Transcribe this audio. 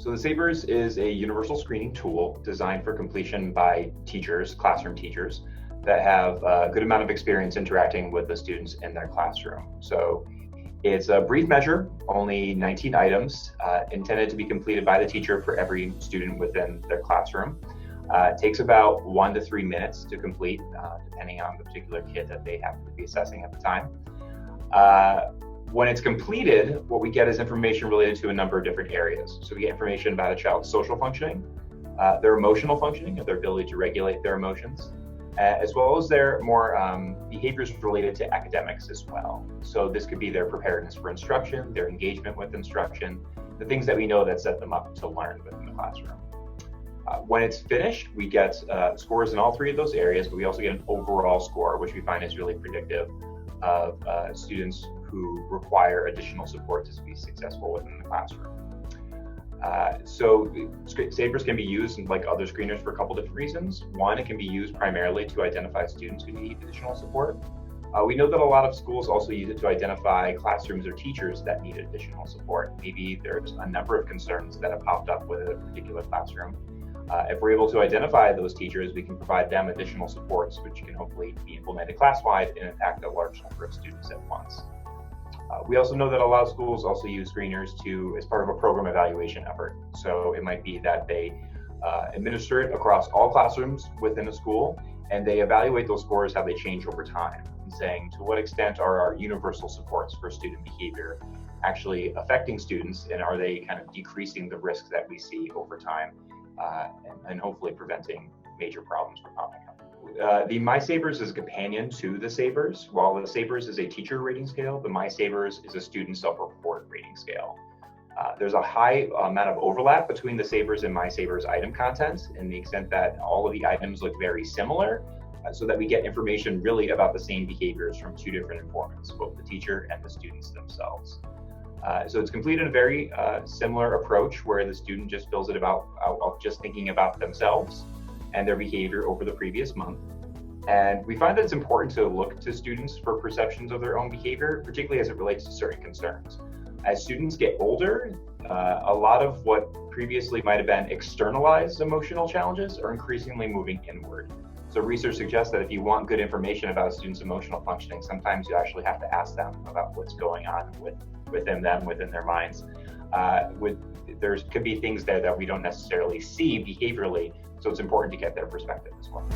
So the Sabers is a universal screening tool designed for completion by teachers, classroom teachers, that have a good amount of experience interacting with the students in their classroom. So it's a brief measure, only 19 items, intended to be completed by the teacher for every student within their classroom. It takes about 1 to 3 minutes to complete, depending on the particular kid that they happen to be assessing at the time. When it's completed, what we get is information related to a number of different areas. So we get information about a child's social functioning, their emotional functioning, their ability to regulate their emotions, as well as their more behaviors related to academics as well. So this could be their preparedness for instruction, their engagement with instruction, the things that we know that set them up to learn within the classroom. When it's finished, we get scores in all 3 of those areas, but we also get an overall score, which we find is really predictive of students who require additional support to be successful within the classroom. So Sabers can be used like other screeners for a couple different reasons. One, it can be used primarily to identify students who need additional support. We know that a lot of schools also use it to identify classrooms or teachers that need additional support. Maybe there's a number of concerns that have popped up with a particular classroom. If we're able to identify those teachers, we can provide them additional supports, which can hopefully be implemented class-wide and impact a large number of students at once. We also know that a lot of schools also use screeners as part of a program evaluation effort. So it might be that they administer it across all classrooms within a school, and they evaluate those scores, how they change over time, and saying to what extent are our universal supports for student behavior actually affecting students, and are they kind of decreasing the risks that we see over time, and hopefully preventing major problems from popping up. The My Sabers is a companion to the Sabers. While the Sabers is a teacher rating scale, the My Sabers is a student self-report rating scale. There's a high amount of overlap between the Sabers and My Sabers item content, in the extent that all of the items look very similar, so that we get information really about the same behaviors from 2 different informants, both the teacher and the students themselves. So it's completed in a very similar approach, where the student just fills it out just thinking about themselves and their behavior over the previous month. And we find that it's important to look to students for perceptions of their own behavior, particularly as it relates to certain concerns. As students get older, a lot of what previously might have been externalized emotional challenges are increasingly moving inward. So research suggests that if you want good information about a student's emotional functioning, sometimes you actually have to ask them about what's going on within them, within their minds. There could be things there that we don't necessarily see behaviorally, so it's important to get their perspective as well.